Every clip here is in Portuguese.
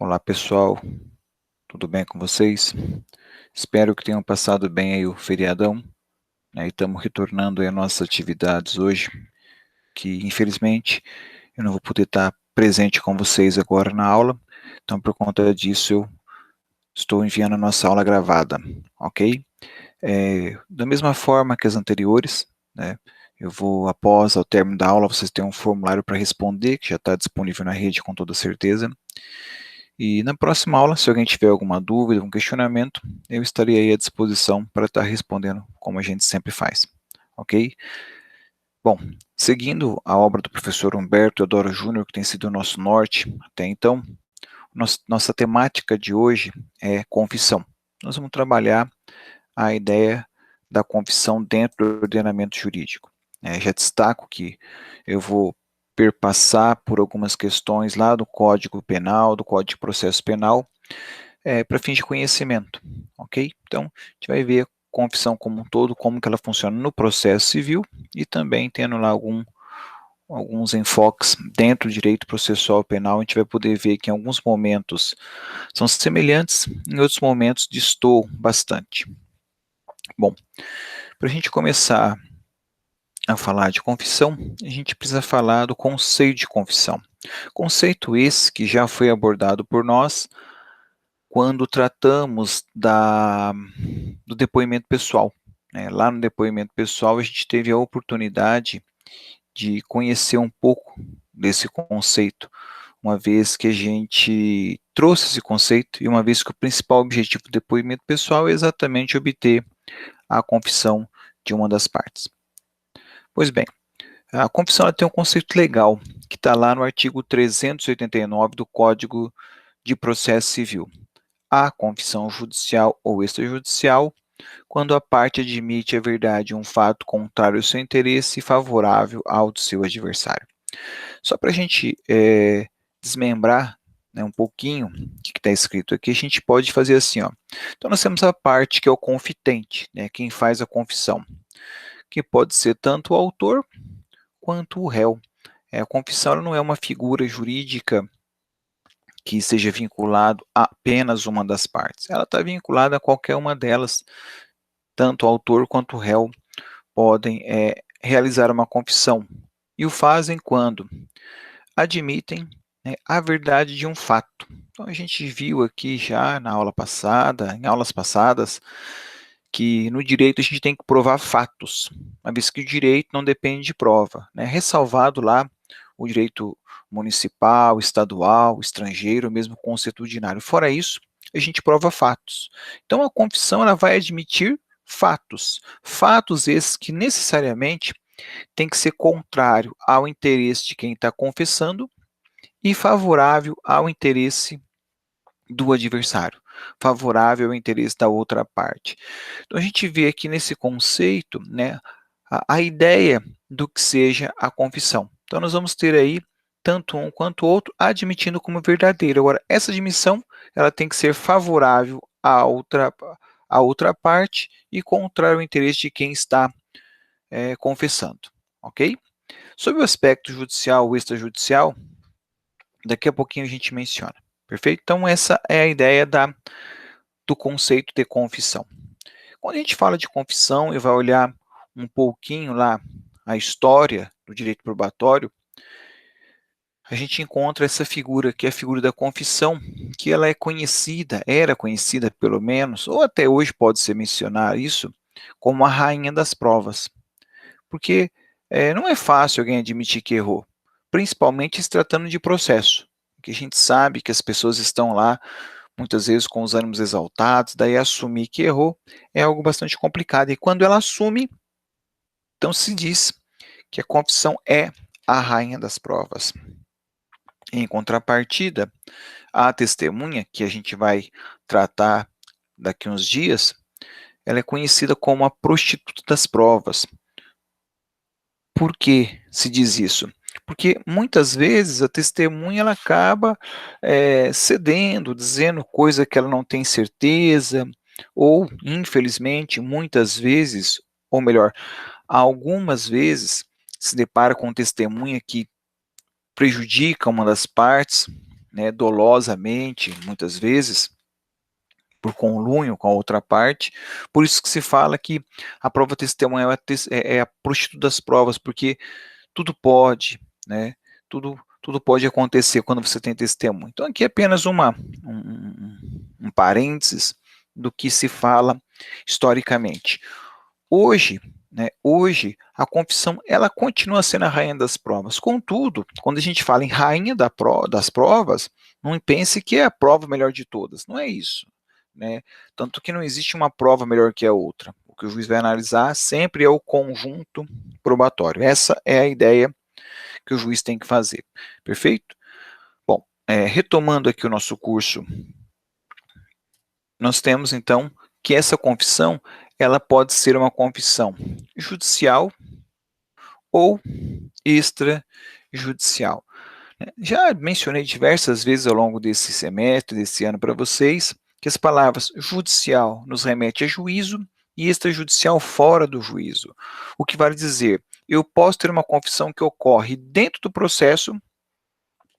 Olá pessoal, tudo bem com vocês? Espero que tenham passado bem aí o feriadão, né, e estamos retornando aí às nossas atividades hoje, que infelizmente eu não vou poder estar presente com vocês agora na aula, então por conta disso eu estou enviando a nossa aula gravada, ok? Da mesma forma que as anteriores, né, eu vou, após ao término da aula, vocês têm um formulário para responder, que já está disponível na rede com toda certeza. E na próxima aula, se alguém tiver alguma dúvida, algum questionamento, eu estarei aí à disposição para estar respondendo como a gente sempre faz, ok? Bom, seguindo a obra do professor Humberto Eudoro Júnior, que tem sido o nosso norte até então, nossa temática de hoje é confissão. Nós vamos trabalhar a ideia da confissão dentro do ordenamento jurídico. Já destaco que eu vou perpassar por algumas questões lá do Código Penal, do Código de Processo Penal, para fins de conhecimento, ok? Então, a gente vai ver a confissão como um todo, como que ela funciona no processo civil e também tendo lá alguns enfoques dentro do direito processual penal, a gente vai poder ver que em alguns momentos são semelhantes, em outros momentos destoam bastante. Bom, para a gente começar a falar de confissão, a gente precisa falar do conceito de confissão. Conceito esse que já foi abordado por nós quando tratamos do depoimento pessoal, né? Lá no depoimento pessoal, a gente teve a oportunidade de conhecer um pouco desse conceito, uma vez que a gente trouxe esse conceito e uma vez que o principal objetivo do depoimento pessoal é exatamente obter a confissão de uma das partes. Pois bem, a confissão ela tem um conceito legal, que está lá no artigo 389 do Código de Processo Civil. A confissão judicial ou extrajudicial, quando a parte admite a verdade em um fato contrário ao seu interesse e favorável ao do seu adversário. Só para a gente desmembrar, né, um pouquinho o que está escrito aqui, a gente pode fazer assim, ó. Então nós temos a parte que é o confitente, né, quem faz a confissão, que pode ser tanto o autor quanto o réu. A confissão ela não é uma figura jurídica que seja vinculado a apenas uma das partes. Ela está vinculada a qualquer uma delas, tanto o autor quanto o réu podem realizar uma confissão. E o fazem quando admitem, né, a verdade de um fato. Então, a gente viu aqui já na aula passada, em aulas passadas, que no direito a gente tem que provar fatos, uma vez que o direito não depende de prova, né? Ressalvado lá o direito municipal, estadual, estrangeiro, mesmo consuetudinário. Fora isso, a gente prova fatos. Então, a confissão ela vai admitir fatos, fatos esses que necessariamente tem que ser contrário ao interesse de quem está confessando e favorável ao interesse do adversário, favorável ao interesse da outra parte. Então a gente vê aqui nesse conceito, né, a ideia do que seja a confissão. Então nós vamos ter aí tanto um quanto o outro admitindo como verdadeiro. Agora, essa admissão ela tem que ser favorável à outra parte e contrário ao interesse de quem está confessando, ok? Sobre o aspecto judicial ou extrajudicial, daqui a pouquinho a gente menciona, perfeito? Então essa é a ideia do conceito de confissão. Quando a gente fala de confissão e vai olhar um pouquinho lá a história do direito probatório, a gente encontra essa figura, que é a figura da confissão, que ela é conhecida, era conhecida pelo menos, ou até hoje pode ser mencionar isso, como a rainha das provas. Porque não é fácil alguém admitir que errou, principalmente se tratando de processo, porque a gente sabe que as pessoas estão lá, muitas vezes com os ânimos exaltados, daí assumir que errou é algo bastante complicado, e quando ela assume, então se diz que a confissão é a rainha das provas. Em contrapartida, a testemunha, que a gente vai tratar daqui uns dias, ela é conhecida como a prostituta das provas. Por que se diz isso? Porque muitas vezes a testemunha ela acaba cedendo, dizendo coisa que ela não tem certeza, ou, infelizmente, muitas vezes, ou melhor, algumas vezes, se depara com testemunha que prejudica uma das partes, né, dolosamente, muitas vezes, por conluio com a outra parte. Por isso que se fala que a prova testemunhal é a prostituta das provas, porque tudo pode, né? Tudo pode acontecer quando você tem testemunho. Então, aqui é apenas um parênteses do que se fala historicamente. Hoje, hoje, a confissão, ela continua sendo a rainha das provas. Contudo, quando a gente fala em rainha das provas, não pense que é a prova melhor de todas. Não é isso, né? Tanto que não existe uma prova melhor que a outra. O que o juiz vai analisar sempre é o conjunto probatório. Essa é a ideia que o juiz tem que fazer. Perfeito? Bom, retomando aqui o nosso curso, nós temos então que essa confissão, ela pode ser uma confissão judicial ou extrajudicial. Já mencionei diversas vezes ao longo desse semestre, desse ano para vocês, que as palavras judicial nos remete a juízo e extrajudicial fora do juízo. O que vale dizer, eu posso ter uma confissão que ocorre dentro do processo,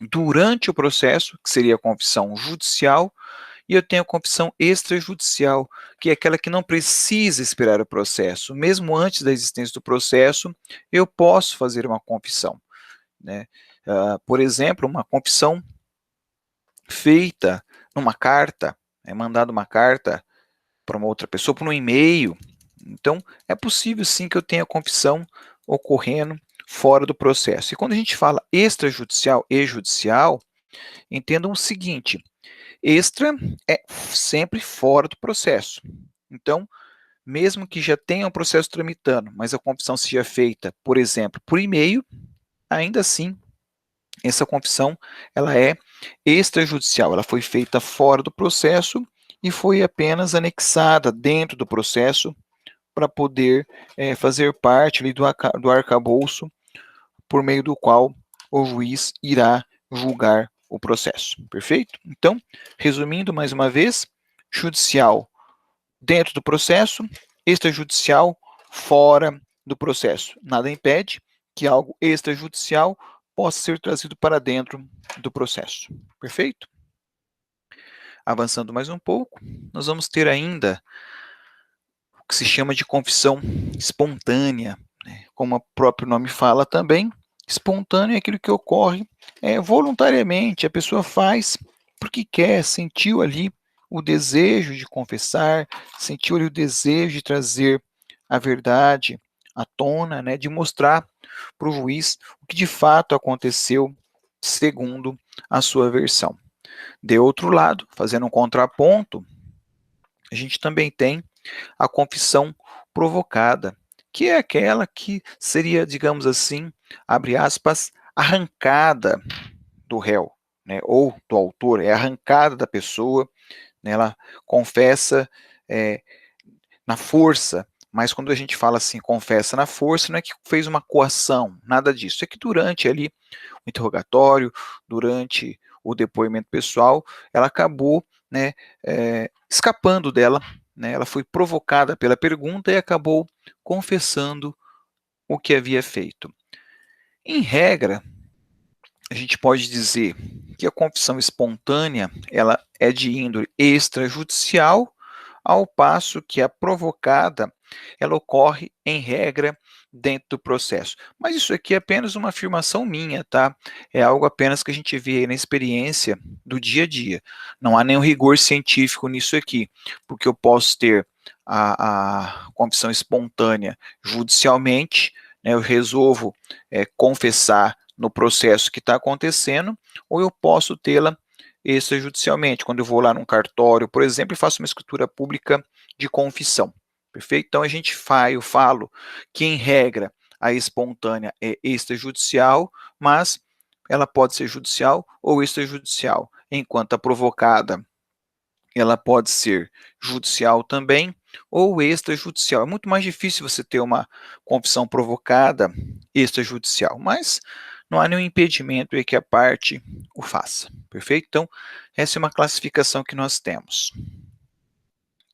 durante o processo, que seria a confissão judicial, e eu tenho a confissão extrajudicial, que é aquela que não precisa esperar o processo. Mesmo antes da existência do processo, eu posso fazer uma confissão, né? Por exemplo, uma confissão feita numa carta, mandado uma carta para uma outra pessoa, por um e-mail. Então, é possível sim que eu tenha confissão ocorrendo fora do processo. E quando a gente fala extrajudicial e judicial, entendam o seguinte: extra é sempre fora do processo. Então, mesmo que já tenha um processo tramitando, mas a confissão seja feita, por exemplo, por e-mail, ainda assim, essa confissão ela é extrajudicial, ela foi feita fora do processo e foi apenas anexada dentro do processo para poder fazer parte ali do arcabouço por meio do qual o juiz irá julgar o processo. Perfeito? Então, resumindo mais uma vez, judicial dentro do processo, extrajudicial fora do processo. Nada impede que algo extrajudicial possa ser trazido para dentro do processo. Perfeito? Avançando mais um pouco, nós vamos ter ainda o que se chama de confissão espontânea, né? Como o próprio nome fala também, espontâneo é aquilo que ocorre voluntariamente, a pessoa faz porque quer, sentiu ali o desejo de confessar, sentiu ali o desejo de trazer a verdade à tona, né, de mostrar para o juiz o que de fato aconteceu segundo a sua versão. De outro lado, fazendo um contraponto, a gente também tem a confissão provocada, que é aquela que seria, digamos assim, abre aspas, arrancada do réu, né, ou do autor, é arrancada da pessoa, né, ela confessa na força, mas quando a gente fala assim, confessa na força, não é que fez uma coação, nada disso, é que durante ali o interrogatório, durante o depoimento pessoal, ela acabou, né, escapando dela, né, ela foi provocada pela pergunta e acabou confessando o que havia feito. Em regra, a gente pode dizer que a confissão espontânea ela é de índole extrajudicial, ao passo que a provocada ela ocorre em regra dentro do processo. Mas isso aqui é apenas uma afirmação minha, tá? É algo apenas que a gente vê na experiência do dia a dia. Não há nenhum rigor científico nisso aqui, porque eu posso ter a confissão espontânea judicialmente, né, eu resolvo confessar no processo que está acontecendo, ou eu posso tê-la extrajudicialmente, quando eu vou lá num cartório, por exemplo, e faço uma escritura pública de confissão. Perfeito? Então, eu falo que, em regra, a espontânea é extrajudicial, mas ela pode ser judicial ou extrajudicial, enquanto a provocada ela pode ser judicial também ou extrajudicial. É muito mais difícil você ter uma confissão provocada extrajudicial, mas não há nenhum impedimento em que a parte o faça. Perfeito? Então, essa é uma classificação que nós temos.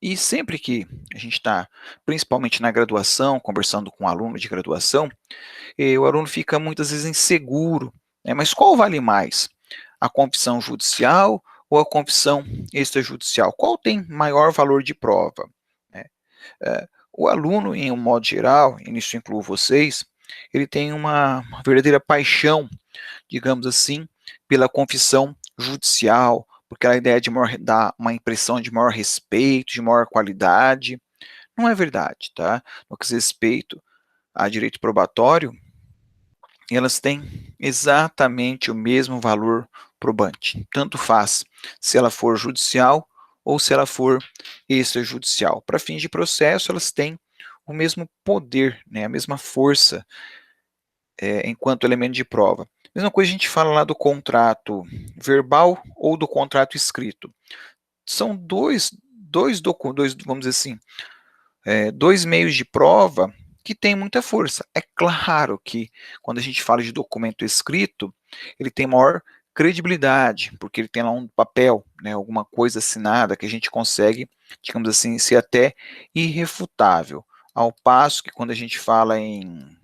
E sempre que a gente está, principalmente na graduação, conversando com um aluno de graduação, o aluno fica muitas vezes inseguro, né? Mas qual vale mais? A confissão judicial ou a confissão extrajudicial? Qual tem maior valor de prova? Né? O aluno, em um modo geral, e nisso incluo vocês, ele tem uma verdadeira paixão, digamos assim, pela confissão judicial, porque a ideia de dar uma impressão de maior respeito, de maior qualidade. Não é verdade, tá? No que diz respeito a direito probatório, elas têm exatamente o mesmo valor probante. Tanto faz se ela for judicial ou se ela for extrajudicial. Para fins de processo, elas têm o mesmo poder, né, a mesma força enquanto elemento de prova. Mesma coisa a gente fala lá do contrato verbal ou do contrato escrito. São vamos dizer assim, dois meios de prova que têm muita força. É claro que quando a gente fala de documento escrito, ele tem maior credibilidade, porque ele tem lá um papel, né, alguma coisa assinada que a gente consegue, digamos assim, ser até irrefutável. Ao passo que quando a gente fala em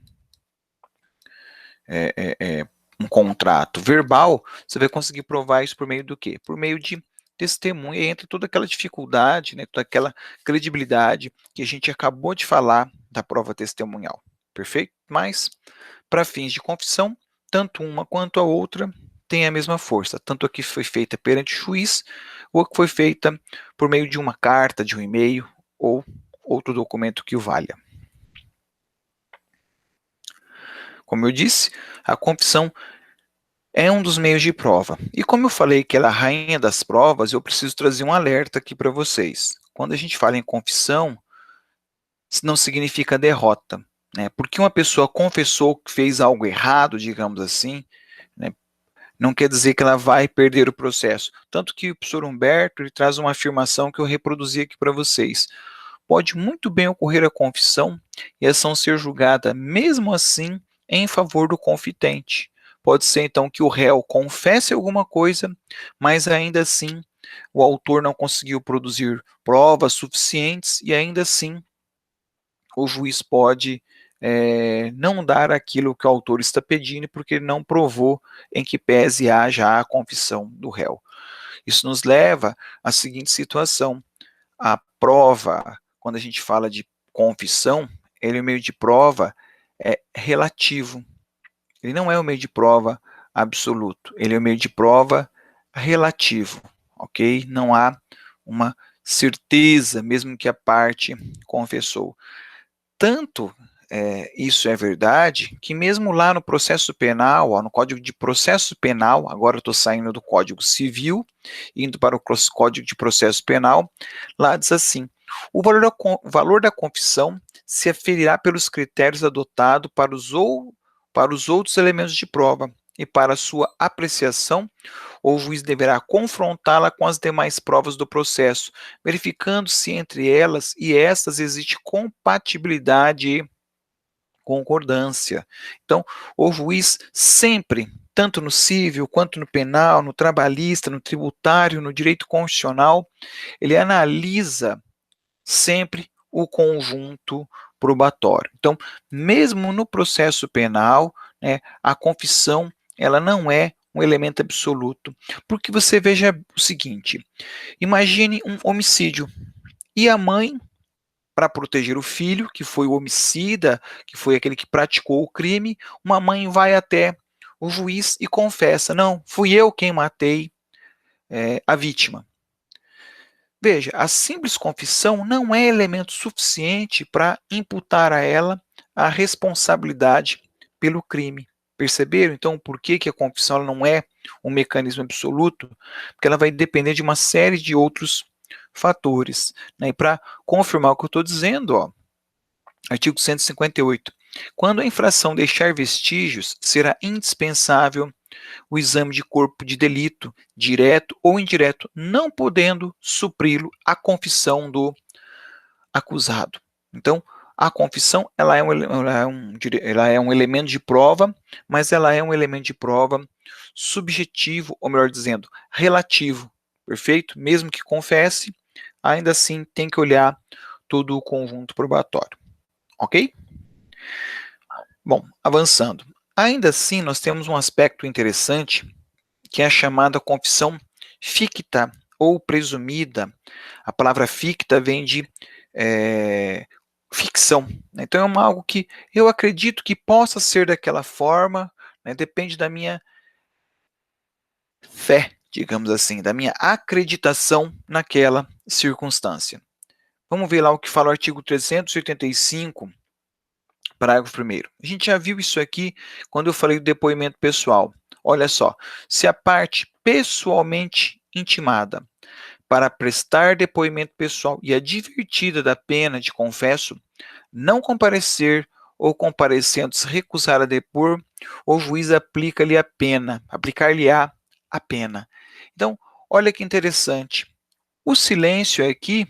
um contrato verbal, você vai conseguir provar isso por meio do quê? Por meio de testemunha, e entra toda aquela dificuldade, né, toda aquela credibilidade que a gente acabou de falar da prova testemunhal, perfeito? Mas, para fins de confissão, tanto uma quanto a outra tem a mesma força, tanto a que foi feita perante o juiz, ou a que foi feita por meio de uma carta, de um e-mail, ou outro documento que o valha. Como eu disse, a confissão é um dos meios de prova. E como eu falei que ela é a rainha das provas, eu preciso trazer um alerta aqui para vocês. Quando a gente fala em confissão, isso não significa derrota, né? Porque uma pessoa confessou que fez algo errado, digamos assim, né, não quer dizer que ela vai perder o processo. Tanto que o professor Humberto ele traz uma afirmação que eu reproduzi aqui para vocês. Pode muito bem ocorrer a confissão e a ação ser julgada, mesmo assim, em favor do confitente. Pode ser, então, que o réu confesse alguma coisa, mas ainda assim o autor não conseguiu produzir provas suficientes e ainda assim o juiz pode não dar aquilo que o autor está pedindo porque ele não provou em que pese haja a confissão do réu. Isso nos leva à seguinte situação: a prova, quando a gente fala de confissão, ele é um meio de prova relativo. Ele não é um meio de prova absoluto, ele é um meio de prova relativo, ok? Não há uma certeza, mesmo que a parte confessou. Tanto isso é verdade, que mesmo lá no processo penal, ó, no Código de Processo Penal, agora eu estou saindo do Código Civil, indo para o Código de Processo Penal, lá diz assim: o valor da confissão se aferirá pelos critérios adotados para os outros elementos de prova, e para sua apreciação, o juiz deverá confrontá-la com as demais provas do processo, verificando se entre elas e estas existe compatibilidade e concordância. Então, o juiz sempre, tanto no civil, quanto no penal, no trabalhista, no tributário, no direito constitucional, ele analisa sempre o conjunto probatório. Então, mesmo no processo penal, né, a confissão ela não é um elemento absoluto, porque você veja o seguinte: imagine um homicídio e a mãe, para proteger o filho, que foi o homicida, que foi aquele que praticou o crime, uma mãe vai até o juiz e confessa: não, fui eu quem matei a vítima. Veja, a simples confissão não é elemento suficiente para imputar a ela a responsabilidade pelo crime. Perceberam, então, por que a confissão ela não é um mecanismo absoluto? Porque ela vai depender de uma série de outros fatores. Né? E para confirmar o que eu estou dizendo, ó, artigo 158. Quando a infração deixar vestígios, será indispensável o exame de corpo de delito, direto ou indireto, não podendo supri-lo a confissão do acusado. Então, a confissão ela é um elemento de prova, mas ela é um elemento de prova subjetivo, ou melhor dizendo, relativo, perfeito? Mesmo que confesse, ainda assim tem que olhar todo o conjunto probatório, ok? Bom, avançando. Ainda assim, nós temos um aspecto interessante que é a chamada confissão ficta ou presumida. A palavra ficta vem de ficção, né? Então é algo que eu acredito que possa ser daquela forma, né? Depende da minha fé, digamos assim, da minha acreditação naquela circunstância. Vamos ver lá o que fala o artigo 385, parágrafo 1º. A gente já viu isso aqui quando eu falei do depoimento pessoal. Olha só, se a parte pessoalmente intimada para prestar depoimento pessoal e advertida da pena de confesso, não comparecer ou comparecendo se recusar a depor, o juiz aplica-lhe a pena, aplicar-lhe-á a pena. Então, olha que interessante. O silêncio aqui,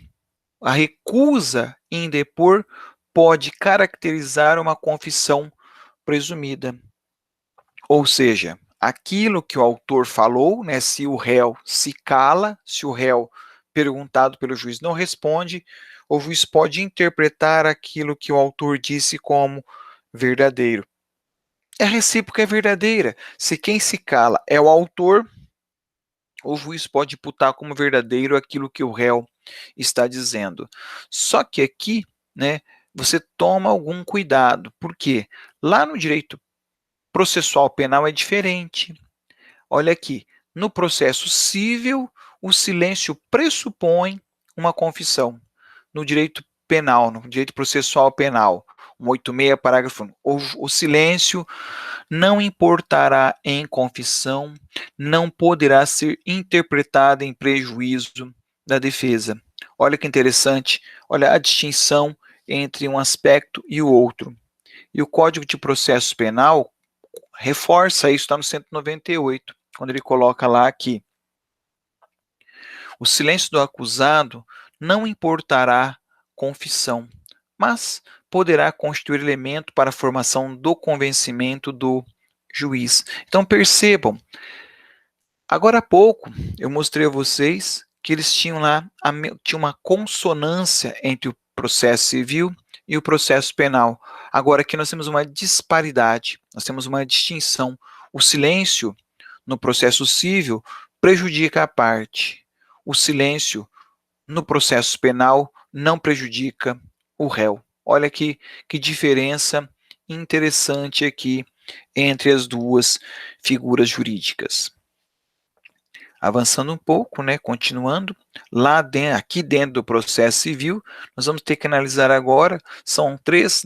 a recusa em depor, pode caracterizar uma confissão presumida. Ou seja, aquilo que o autor falou, né, se o réu se cala, se o réu perguntado pelo juiz não responde, o juiz pode interpretar aquilo que o autor disse como verdadeiro. A recíproca é verdadeira. Se quem se cala é o autor, o juiz pode imputar como verdadeiro aquilo que o réu está dizendo. Só que aqui, né, você toma algum cuidado, porque lá no direito processual penal é diferente. Olha aqui, no processo civil, o silêncio pressupõe uma confissão. No direito penal, no direito processual penal, 186, parágrafo 1, o silêncio não importará em confissão, não poderá ser interpretado em prejuízo da defesa. Olha que interessante, olha a distinção entre um aspecto e o outro. E o Código de Processo Penal reforça isso, está no 198, quando ele coloca lá que o silêncio do acusado não importará confissão, mas poderá constituir elemento para a formação do convencimento do juiz. Então percebam, agora há pouco eu mostrei a vocês que eles tinham lá tinha uma consonância entre o processo civil e o processo penal. Agora aqui nós temos uma disparidade, nós temos uma distinção. O silêncio no processo civil prejudica a parte. O silêncio no processo penal não prejudica o réu. Olha que diferença interessante aqui entre as duas figuras jurídicas. Avançando um pouco, né, continuando, aqui dentro do processo civil, nós vamos ter que analisar agora, são três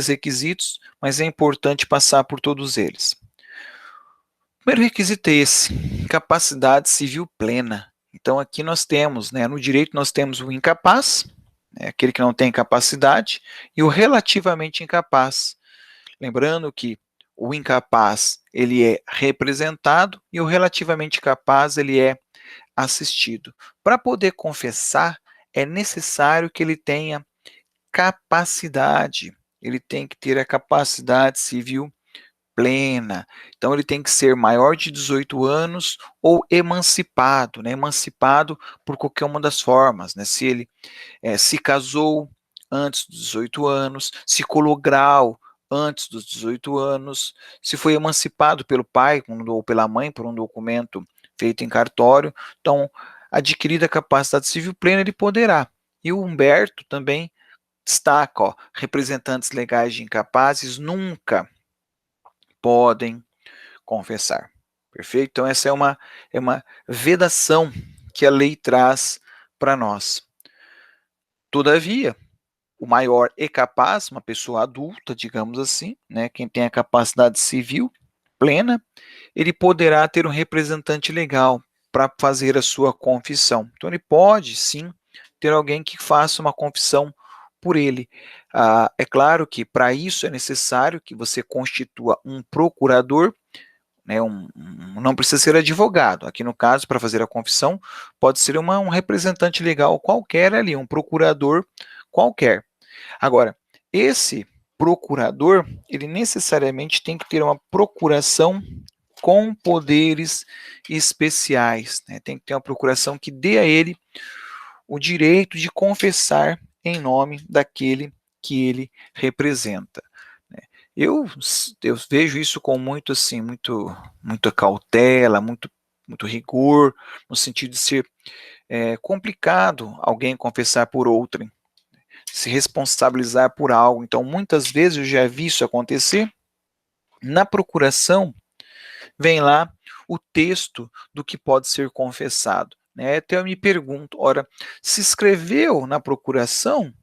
requisitos, mas é importante passar por todos eles. O primeiro requisito é esse, capacidade civil plena. Então aqui nós temos, né, no direito nós temos o incapaz, aquele que não tem capacidade, e o relativamente incapaz. Lembrando que o incapaz ele é representado e o relativamente capaz ele é assistido. Para poder confessar, é necessário que ele tenha capacidade, ele tem que ter a capacidade civil plena. Então ele tem que ser maior de 18 anos ou emancipado, né? Emancipado por qualquer uma das formas, né? Se ele se casou antes dos 18 anos, se colou grau antes dos 18 anos, se foi emancipado pelo pai ou pela mãe por um documento feito em cartório, então, adquirida a capacidade civil plena, ele poderá. E o Humberto também destaca, ó, representantes legais de incapazes nunca podem confessar. Perfeito? Então, essa é uma vedação que a lei traz para nós. Todavia, o maior é capaz, uma pessoa adulta, digamos assim, né, quem tem a capacidade civil plena, ele poderá ter um representante legal para fazer a sua confissão. Então, ele pode, sim, ter alguém que faça uma confissão por ele. É claro que para isso é necessário que você constitua um procurador, né, não precisa ser advogado. Aqui no caso, para fazer a confissão, pode ser um representante legal qualquer ali, um procurador qualquer. Agora, esse procurador, ele necessariamente tem que ter uma procuração com poderes especiais, né? Tem que ter uma procuração que dê a ele o direito de confessar em nome daquele que ele representa, né? Eu vejo isso com muito assim, muita cautela, muito muito rigor, no sentido de ser complicado alguém confessar por outrem, se responsabilizar por algo. Então, muitas vezes eu já vi isso acontecer. Na procuração, vem lá o texto do que pode ser confessado, né? Até eu me pergunto, ora, se escreveu na procuração,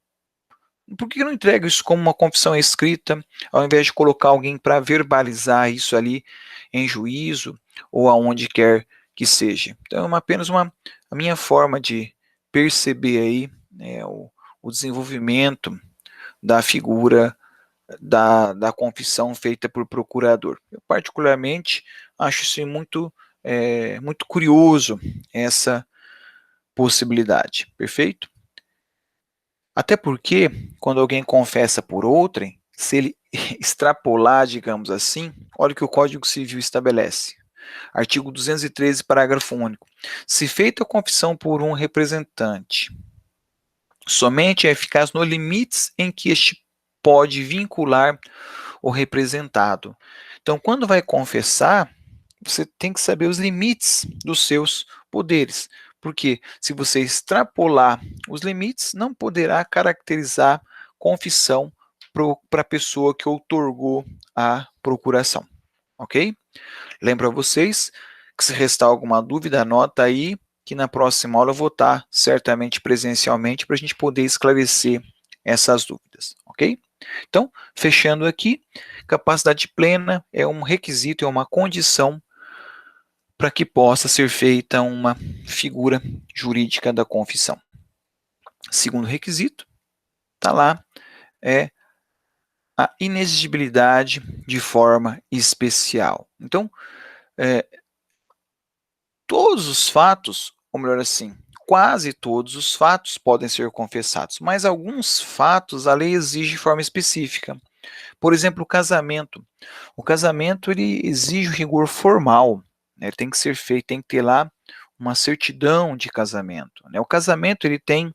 por que não entrega isso como uma confissão escrita, ao invés de colocar alguém para verbalizar isso ali em juízo ou aonde quer que seja? Então, é apenas a minha forma de perceber aí, né, o desenvolvimento da figura da confissão feita por procurador. Eu, particularmente, acho isso muito curioso, essa possibilidade, perfeito? Até porque, quando alguém confessa por outrem, se ele extrapolar, digamos assim, olha o que o Código Civil estabelece. Artigo 213, parágrafo único. Se feita a confissão por um representante, somente é eficaz nos limites em que este pode vincular o representado. Então, quando vai confessar, você tem que saber os limites dos seus poderes, porque se você extrapolar os limites, não poderá caracterizar confissão para a pessoa que outorgou a procuração, ok? Lembro a vocês que, se restar alguma dúvida, anota aí que na próxima aula eu vou estar certamente presencialmente para a gente poder esclarecer essas dúvidas, ok? Então, fechando aqui, capacidade plena é um requisito, é uma condição para que possa ser feita uma figura jurídica da confissão. Segundo requisito, está lá, é a inexigibilidade de forma especial. Então, é, todos os fatos, ou melhor assim, quase todos os fatos podem ser confessados, mas alguns fatos a lei exige de forma específica. Por exemplo, o casamento. O casamento ele exige rigor formal, né? Ele tem que ser feito, tem que ter lá uma certidão de casamento, né? O casamento ele tem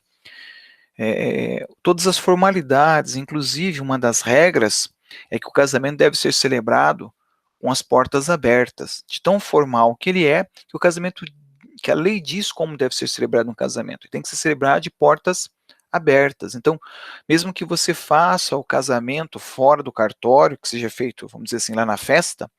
todas as formalidades, inclusive uma das regras é que o casamento deve ser celebrado com as portas abertas, de tão formal que ele é, que o casamento, que a lei diz como deve ser celebrado um casamento, tem que ser celebrado de portas abertas. Então, mesmo que você faça o casamento fora do cartório, que seja feito, vamos dizer assim, lá na festa,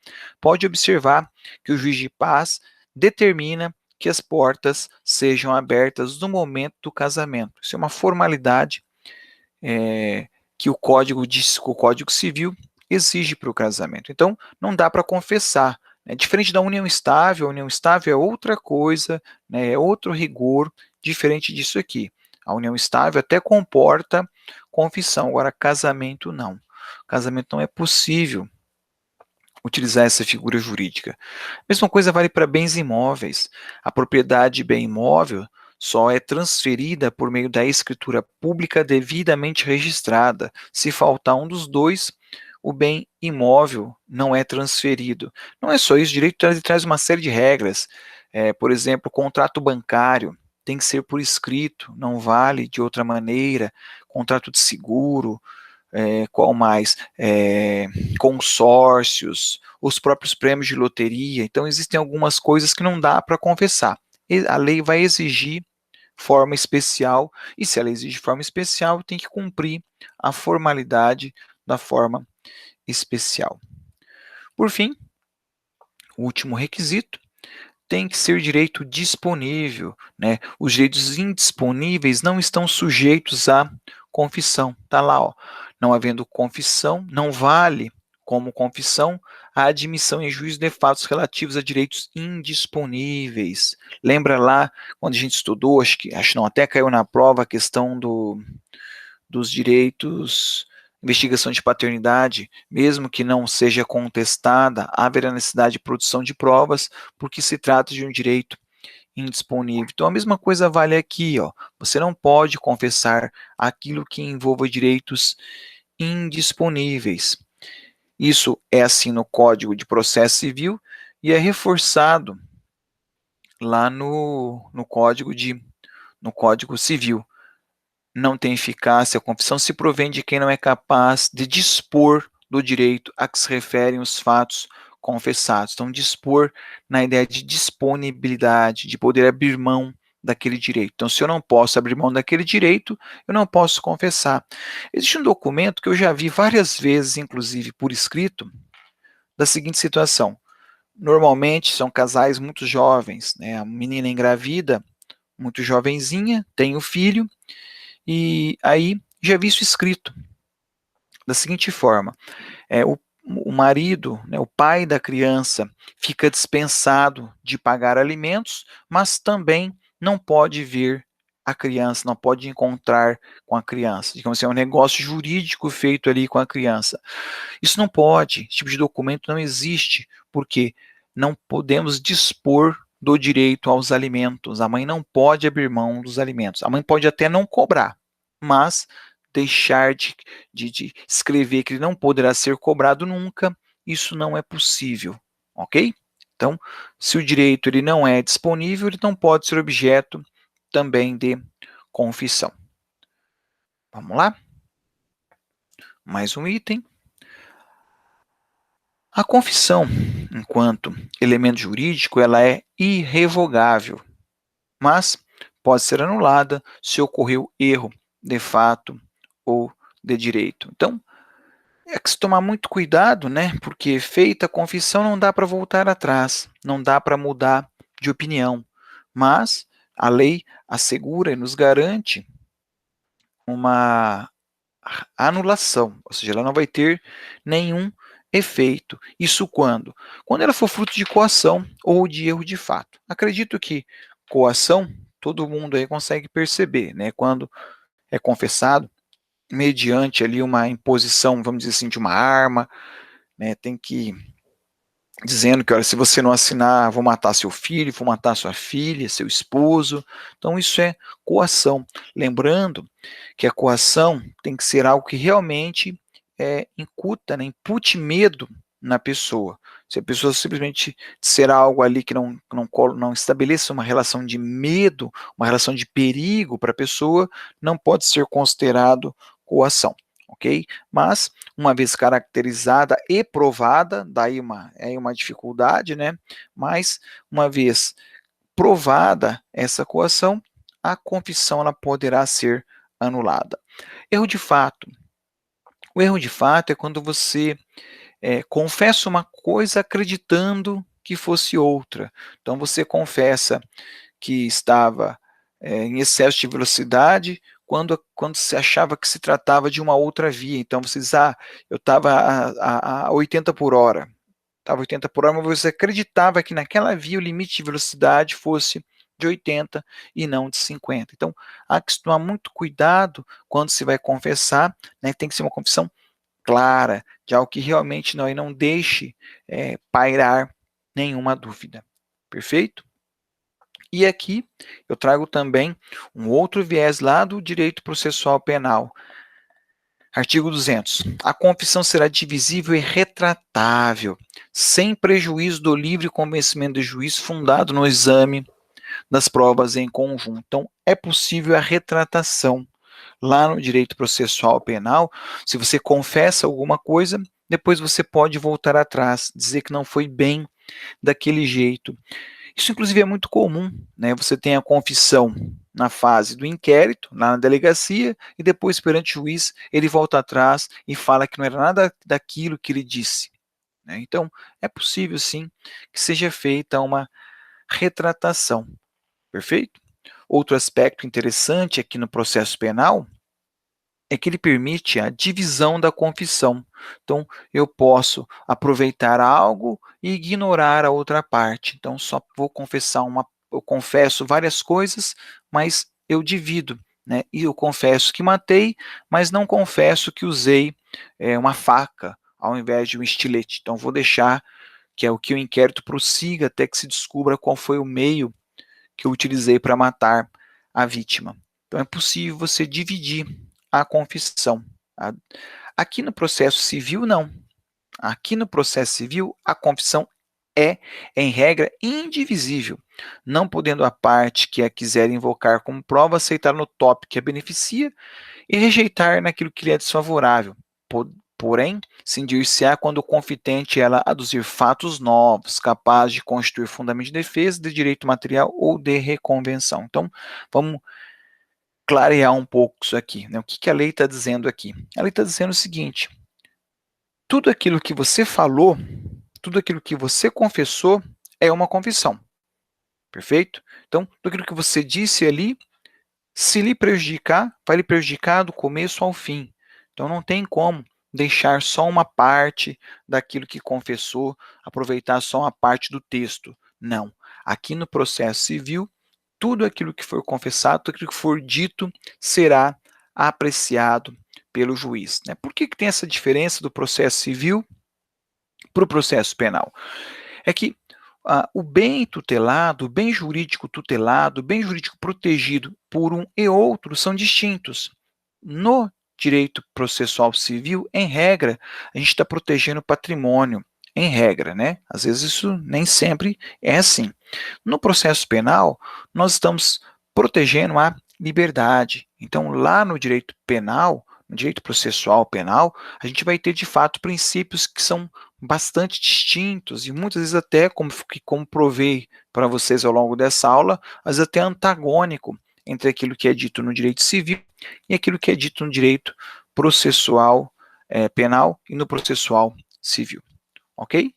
pode observar que o juiz de paz determina que as portas sejam abertas no momento do casamento. Isso é uma formalidade que o Código Civil exige para o casamento. Então, não dá para confessar. Né? Diferente da união estável, a união estável é outra coisa, né? É outro rigor, diferente disso aqui. A união estável até comporta confissão, agora casamento não. Casamento não é possível utilizar essa figura jurídica. A mesma coisa vale para bens imóveis. A propriedade de bem imóvel só é transferida por meio da escritura pública devidamente registrada. Se faltar um dos dois, o bem imóvel não é transferido. Não é só isso, o direito traz uma série de regras. Por exemplo, o contrato bancário tem que ser por escrito, não vale de outra maneira. Contrato de seguro, qual mais? Consórcios, os próprios prêmios de loteria. Então, existem algumas coisas que não dá para confessar. A lei vai exigir forma especial, e se ela exige forma especial, tem que cumprir a formalidade da forma especial. Por fim, o último requisito tem que ser direito disponível, né? Os direitos indisponíveis não estão sujeitos à confissão. Está lá, ó. Não havendo confissão, não vale como confissão a admissão em juízo de fatos relativos a direitos indisponíveis. Lembra lá quando a gente estudou, acho que não, até caiu na prova a questão dos direitos, investigação de paternidade, mesmo que não seja contestada, haverá necessidade de produção de provas, porque se trata de um direito indisponível. Então, a mesma coisa vale aqui, ó. Você não pode confessar aquilo que envolva direitos indisponíveis. Isso é assim no Código de Processo Civil e é reforçado lá no Código Civil. Não tem eficácia a confissão se provém de quem não é capaz de dispor do direito a que se referem os fatos confessados. Então, dispor na ideia de disponibilidade, de poder abrir mão daquele direito. Então, se eu não posso abrir mão daquele direito, eu não posso confessar. Existe um documento que eu já vi várias vezes, inclusive por escrito, da seguinte situação. Normalmente são casais muito jovens, né? A menina engravida, muito jovenzinha, tem o filho, e aí já vi isso escrito da seguinte forma: o marido, né, o pai da criança, fica dispensado de pagar alimentos, mas também não pode ver a criança, não pode encontrar com a criança. Digamos assim, é um negócio jurídico feito ali com a criança. Isso não pode, esse tipo de documento não existe, porque não podemos dispor do direito aos alimentos. A mãe não pode abrir mão dos alimentos. A mãe pode até não cobrar, mas deixar de escrever que ele não poderá ser cobrado nunca, isso não é possível, ok? Então, se o direito ele não é disponível, ele não pode ser objeto também de confissão. Vamos lá? Mais um item. A confissão, enquanto elemento jurídico, ela é irrevogável, mas pode ser anulada se ocorreu erro de fato ou de direito. Então, é que se tomar muito cuidado, né? Porque feita a confissão não dá para voltar atrás, não dá para mudar de opinião, mas a lei assegura e nos garante uma anulação, ou seja, ela não vai ter nenhum efeito. Isso quando? Quando ela for fruto de coação ou de erro de fato. Acredito que coação, todo mundo aí consegue perceber, né? Quando é confessado, mediante ali uma imposição, vamos dizer assim, de uma arma, né? Tem que dizendo que, olha, se você não assinar, vou matar seu filho, vou matar sua filha, seu esposo. Então, isso é coação. Lembrando que a coação tem que ser algo que realmente incuta, né, impute medo na pessoa. Se a pessoa simplesmente disser algo ali que não estabeleça uma relação de medo, uma relação de perigo para a pessoa, não pode ser considerado coação, ok? Mas, uma vez caracterizada e provada, daí uma dificuldade, né? Mas, uma vez provada essa coação, a confissão ela poderá ser anulada. Erro de fato. O erro de fato é quando você confessa uma coisa acreditando que fosse outra. Então, você confessa que estava em excesso de velocidade quando se achava que se tratava de uma outra via. Então, você diz, eu estava a 80 por hora. Estava 80 por hora, mas você acreditava que naquela via o limite de velocidade fosse de 80 e não de 50. Então, há que tomar muito cuidado quando se vai confessar, né? Tem que ser uma confissão clara, de algo que realmente não deixe pairar nenhuma dúvida. Perfeito? E aqui eu trago também um outro viés lá do direito processual penal. Artigo 200. A confissão será divisível e retratável, sem prejuízo do livre convencimento do juiz fundado no exame das provas em conjunto. Então, é possível a retratação. Lá no direito processual penal, se você confessa alguma coisa, depois você pode voltar atrás, dizer que não foi bem daquele jeito. Isso, inclusive, é muito comum, né? Você tem a confissão na fase do inquérito, lá na delegacia, e depois, perante o juiz, ele volta atrás e fala que não era nada daquilo que ele disse, né? Então, é possível, sim, que seja feita uma retratação. Perfeito? Outro aspecto interessante aqui no processo penal é que ele permite a divisão da confissão. Então, eu posso aproveitar algo e ignorar a outra parte. Então, só vou confessar eu confesso várias coisas, mas eu divido, né? E eu confesso que matei, mas não confesso que usei uma faca ao invés de um estilete. Então, vou deixar que é o que o inquérito prossiga até que se descubra qual foi o meio que eu utilizei para matar a vítima. Então, é possível você dividir a confissão. Aqui no processo civil, não. Aqui no processo civil, a confissão é, em regra, indivisível, não podendo a parte que a quiser invocar como prova aceitar no tópico que a beneficia e rejeitar naquilo que lhe é desfavorável, porém, cindir-se-á quando o confitente ela aduzir fatos novos, capazes de constituir fundamento de defesa, de direito material ou de reconvenção. Então, vamos clarear um pouco isso aqui, né? O que a lei está dizendo aqui? A lei está dizendo o seguinte: tudo aquilo que você falou, tudo aquilo que você confessou é uma confissão, perfeito? Então, tudo aquilo que você disse ali, se lhe prejudicar, vai lhe prejudicar do começo ao fim. Então, não tem como deixar só uma parte daquilo que confessou, aproveitar só uma parte do texto. Não. Aqui no processo civil, tudo aquilo que for confessado, tudo aquilo que for dito, será apreciado pelo juiz, né? Por que tem essa diferença do processo civil para o processo penal? É que o bem tutelado, o bem jurídico tutelado, o bem jurídico protegido por um e outro são distintos. No direito processual civil, em regra, a gente está protegendo o patrimônio, em regra, né? Às vezes isso nem sempre é assim. No processo penal, nós estamos protegendo a liberdade. Então, lá no direito penal, no direito processual penal, a gente vai ter de fato princípios que são bastante distintos e muitas vezes até, como provei para vocês ao longo dessa aula, às vezes até antagônico entre aquilo que é dito no direito civil e aquilo que é dito no direito processual penal e no processual civil, ok?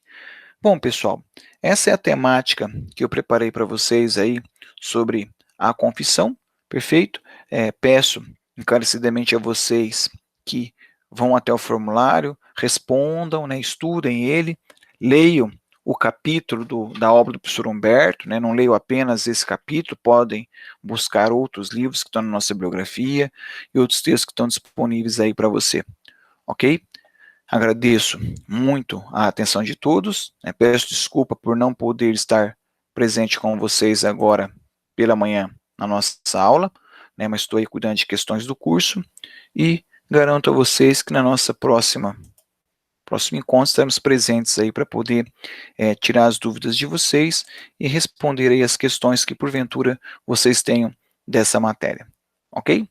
Bom, pessoal, essa é a temática que eu preparei para vocês aí sobre a confissão, perfeito? Peço encarecidamente a vocês que vão até o formulário, respondam, né, estudem ele, leiam o capítulo da obra do professor Humberto, né, não leiam apenas esse capítulo, podem buscar outros livros que estão na nossa bibliografia e outros textos que estão disponíveis aí para você, ok? Agradeço muito a atenção de todos, né, peço desculpa por não poder estar presente com vocês agora pela manhã na nossa aula, né, mas estou aí cuidando de questões do curso e garanto a vocês que na nossa próximo encontro estaremos presentes aí para poder tirar as dúvidas de vocês e responder aí as questões que porventura vocês tenham dessa matéria, ok?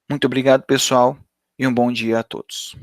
Muito obrigado, pessoal, e um bom dia a todos.